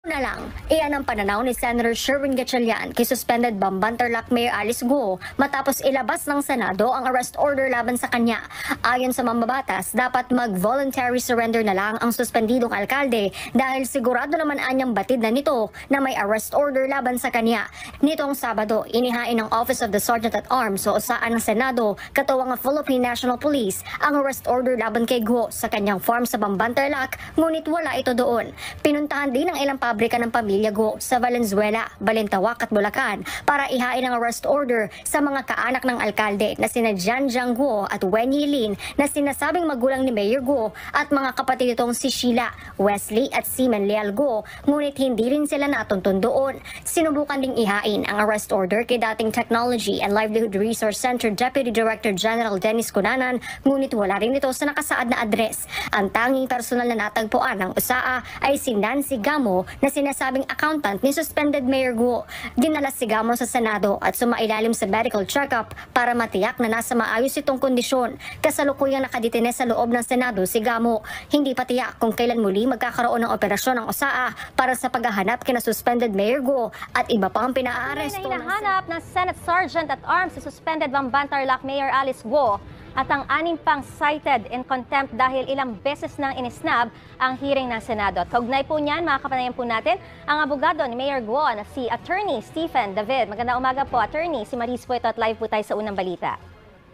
Na lang, iyan ang pananaw ni Senator Sherwin Gatchalian kay suspended Bambantarlac Mayor Alice Guo matapos ilabas ng Senado ang arrest order laban sa kanya. Ayon sa mambabatas, dapat mag-voluntary surrender na lang ang suspendidong alkalde dahil sigurado naman anyang batid na nito na may arrest order laban sa kanya. Nitong Sabado, inihain ng Office of the Sergeant at Arms o osaan ng Senado katuwang ang Philippine National Police ang arrest order laban kay Guo sa kanyang farm sa Bambantarlac, ngunit wala ito doon. Pinuntahan din ng ilang pabrika ng pamilya Guo sa Valenzuela, Balintawak at Bulacan para ihain ang arrest order sa mga kaanak ng alkalde na sina Jianjiang Guo at Wen Yilin na sinasabing magulang ni Mayor Guo at mga kapatid nitong si Sheila, Wesley at Seaman Leal Guo, ngunit hindi rin sila natuntun doon. Sinubukan ding ihain ang arrest order kay dating Technology and Livelihood Resource Center Deputy Director General Dennis Cunanan, ngunit wala rin ito sa nakasaad na address. Ang tanging personal na natagpuan ng USAA ay si Nancy Gamo na sinasabing accountant ni suspended Mayor Guo. Dinala si Gamo sa Senado at sumailalim sa medical check-up para matiyak na nasa maayos itong kondisyon. Kasalukuyang nakadetine sa loob ng Senado si Gamo. Hindi pa tiyak kung kailan muli magkakaroon ng operasyon ng USAA para sa paghahanap kina suspended Mayor Guo at iba pang pinaaresto. Hinahanap ng Senate Sergeant at Arms si suspended Bambantarlac Mayor Alice Guo at ang 6 pang cited in contempt dahil ilang beses nang inisnab ang hearing ng Senado. At kaugnay po niyan, makakapanayan po natin ang abogado ni Mayor Guo na si Attorney Stephen David. Magandang umaga po, Attorney. Si Maris po ito at live po tayo sa unang balita.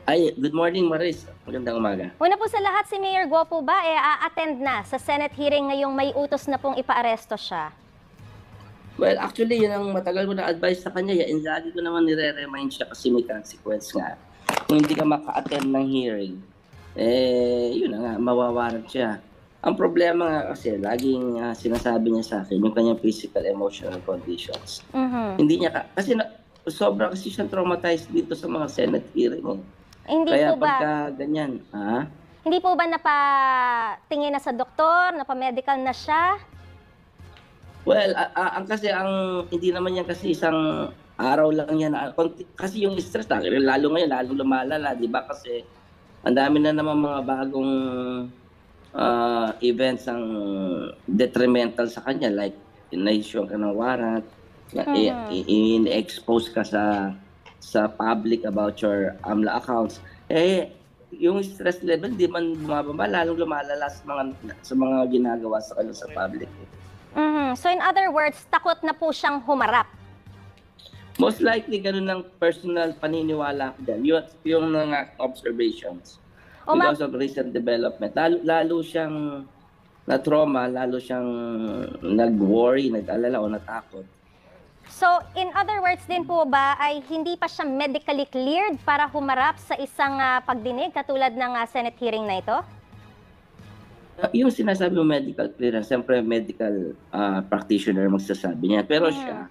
Ay, good morning Maris. Magandang umaga. Una po sa lahat, si Mayor Guo po ba a-attend na sa Senate hearing ngayong may utos na pong ipaaresto siya? Well, actually, yun ang matagal ko na-advise sa kanya. Yan, lagi ko naman nire-remind siya kasi may consequence nga. Kung hindi ka maka-attend ng hearing, yun na nga, mawawaran siya. Ang problema nga kasi, laging sinasabi niya sa akin, yung kanyang physical, emotional conditions. Hindi niya, kasi sobra kasi siyang traumatized dito sa mga Senate hearing. Hindi Kaya po ba, pagka ganyan, hindi po ba napatingin na sa doktor, napamedical na siya? well, hindi naman yan kasi isang araw lang yan. Kasi yung stress, lalo ngayon, lalo lumalala, di ba? Kasi ang dami na naman mga bagong events ang detrimental sa kanya. Like, na-issue ka ng warrant, in-expose ka sa public about your AMLA accounts. Yung stress level, di man bumababa, lalong lumalala sa mga ginagawa sa kanya sa public. So in other words, takot na po siyang humarap. Most likely, ganun ng personal paniniwala ko dyan. Yung mga observations. Because of recent development. Lalo siyang na-trauma, lalo siyang nag-worry, nag-alala o natakot. So, in other words din po ba, ay hindi pa siya medically cleared para humarap sa isang pagdinig katulad ng Senate hearing na ito? Yung sinasabi mo medical clearance, siyempre medical practitioner magsasabi niya. Pero siya,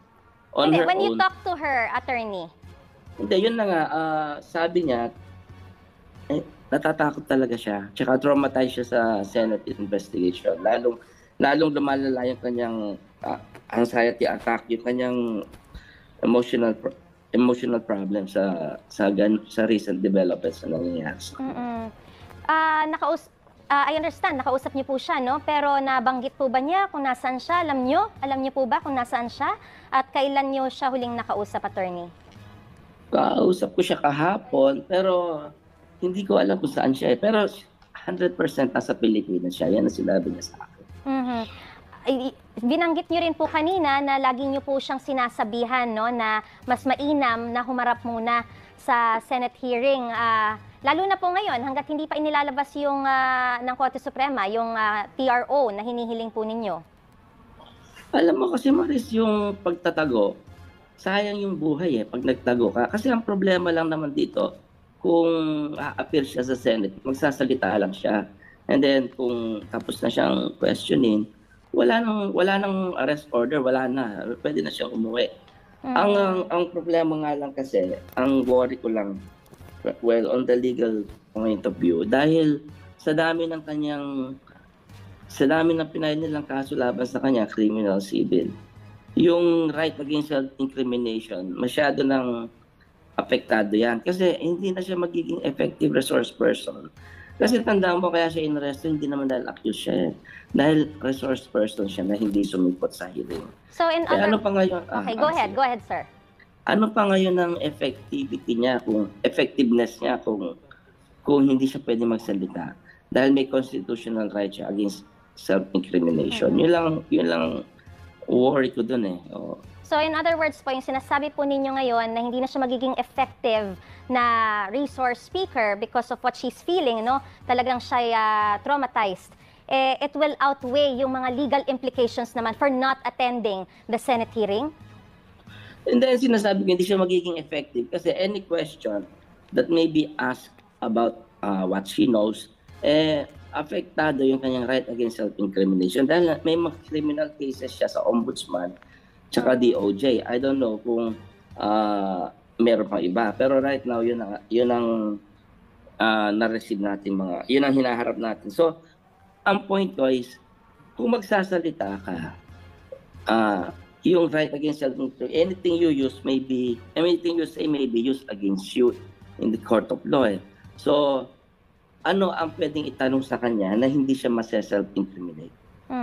When you talk to her, attorney? Hindi, yun na nga, sabi niya, natatakot talaga siya. Tsaka traumatized siya sa Senate investigation. Lalong lumalala yung kanyang anxiety attack, yung kanyang emotional problem sa recent developments na nangyayari. I understand, nakausap niyo po siya, no? Pero nabanggit po ba niya kung nasaan siya? Alam niyo po ba kung nasaan siya? At kailan niyo siya huling nakausap, attorney? Kausap ko siya kahapon, pero hindi ko alam kung saan siya. Pero 100% nasa Pilipinas siya. Yan ang sinabi niya sa akin. Binanggit niyo rin po kanina na lagi niyo po siyang sinasabihan, no, na mas mainam na humarap muna sa Senate hearing. Lalo na po ngayon, hanggat hindi pa inilalabas yung ng Korte Suprema, yung TRO na hinihiling po ninyo. Alam mo kasi Maris, yung pagtatago, sayang yung buhay pag nagtago ka. Kasi ang problema lang naman dito, kung a-appear siya sa Senate, magsasalita lang siya. And then kung tapos na siyang questioning, wala nang arrest order, wala na. Pwede na siyang umuwi. Ang problema nga lang kasi, ang worry ko lang, well, on the legal point of view, dahil sa dami ng pinahin nilang kaso laban sa kanya, criminal, civil, yung right against self-incrimination, masyado nang apektado yan. Kasi hindi na siya magiging effective resource person Kasi tandaan mo kaya siya inarresto, hindi naman dahil accused siya eh. Dahil resource person siya na hindi sumipot sa hearing. So in Kaya other... ano pa ngayon? Okay, go ahead, sir. Ano pa ngayon ang effectivity niya, effectiveness niya kung hindi siya pwede magsalita? Dahil may constitutional right siya against self-incrimination. Yun lang worry ko dun eh. Oo. So in other words po, yung sinasabi po ninyo ngayon na hindi na siya magiging effective na resource speaker because of what she's feeling, no? Talagang siya traumatized. It will outweigh yung mga legal implications naman for not attending the Senate hearing? And then sinasabi ko hindi siya magiging effective kasi any question that may be asked about what she knows, apektado yung kanyang right against self-incrimination dahil may mga criminal cases siya sa ombudsman tsaka DOJ. I don't know kung meron pang iba. Pero right now, yun ang na-receive natin yun ang hinaharap natin. So, ang point ko is, kung magsasalita ka, yung right against self-incrimination, anything you say may be used against you in the court of law. So, ano ang pwedeng itanong sa kanya na hindi siya self-incriminate?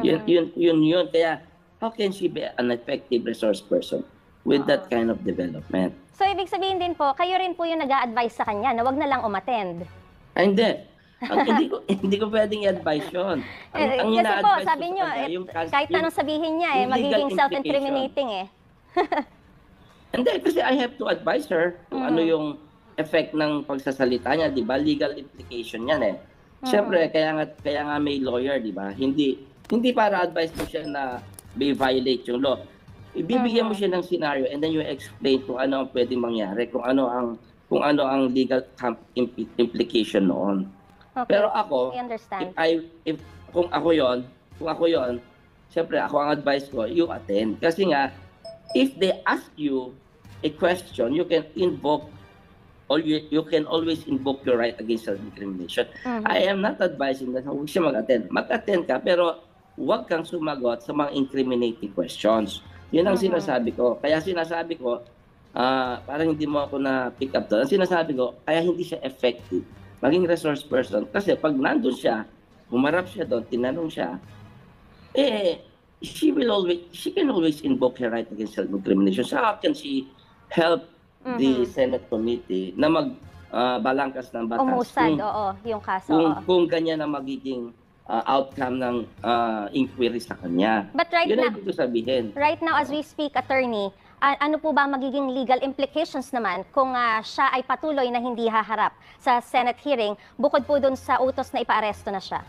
Yun. Kaya, how can she be an effective resource person with that kind of development? So, ibig sabihin din po, kayo rin po yung nag-a-advise sa kanya na wag na lang umattend. Hindi. Hindi ko pwedeng i-advise yun. Kasi po, sabi nyo, kahit anong sabihin niya, magiging self-incriminating eh. Hindi, kasi I have to advise her kung ano yung effect ng pagsasalita niya, di ba? Legal implication yan eh. Siyempre, kaya nga may lawyer, di ba? Hindi para advise mo siya na may violate yung law. Ibibigyan mo siya ng scenario and then you explain kung ano ang pwedeng mangyari, kung ano ang legal implication noon. Okay. Pero ako, I understand. kung ako yon, siyempre ako ang advice ko, you attend. Kasi nga, if they ask you a question, you can invoke or you can always invoke your right against self-incrimination. I am not advising that huwag siya mag-attend. Mag-attend ka, pero huwag kang sumagot sa mga incriminating questions. Yun ang sinasabi ko. Kaya sinasabi ko, parang hindi mo ako na-pick up doon. Ang sinasabi ko, kaya hindi siya effective maging resource person. Kasi pag nandun siya, humarap siya doon, tinanong siya, she can always invoke her right against self-incrimination. So how can she help the Senate committee na balangkas ng batas? Umusad, yung kaso. Kung ganyan ang magiging outcome ng inquiry sa kanya. But right Yun now, ang ibig sabihin. Right now, as we speak, attorney, ano po ba magiging legal implications naman kung siya ay patuloy na hindi haharap sa Senate hearing bukod po dun sa utos na ipaaresto na siya?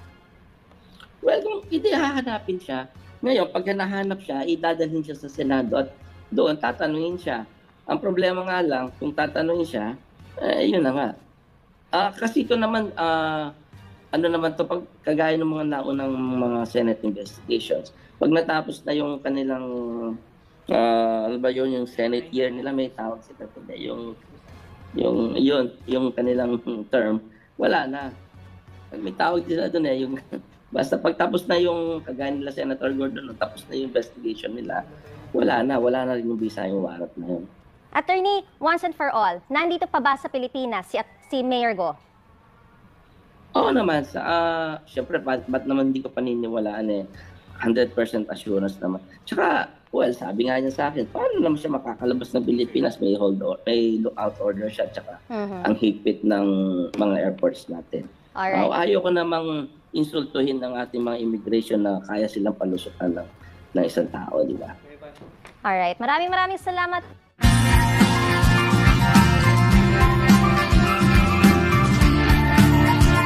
Well, kung hindi hahanapin siya, ngayon, pag nahanap siya, idadalhin siya sa Senado at doon tatanungin siya. Ang problema nga lang, kung tatanungin siya, yun na nga. Kasi ito naman, ano naman to pag kagaya ng mga naunang mga Senate investigations, pag natapos na yung kanilang ano ba yun, yung Senate year nila, may tawag sila yung kanilang term, wala na. May tawag sila doon yung basta pagtapos na yung kagaya nila Senator Gordon, tapos na yung investigation nila, wala na rin yung visayong warrant na yun. Attorney, once and for all, nandito pa ba sa Pilipinas si Mayor Go? Oo naman. Siyempre, ba't naman hindi ko paniniwalaan 100% assurance naman. Tsaka, well, sabi nga niya sa akin, paano naman siya makakalabas ng Pilipinas? May lookout order siya, tsaka ang higpit ng mga airports natin. Alright. Ayoko namang insultuhin ng ating mga immigration na kaya silang palusutan ng isang tao, di ba? Alright. Maraming salamat.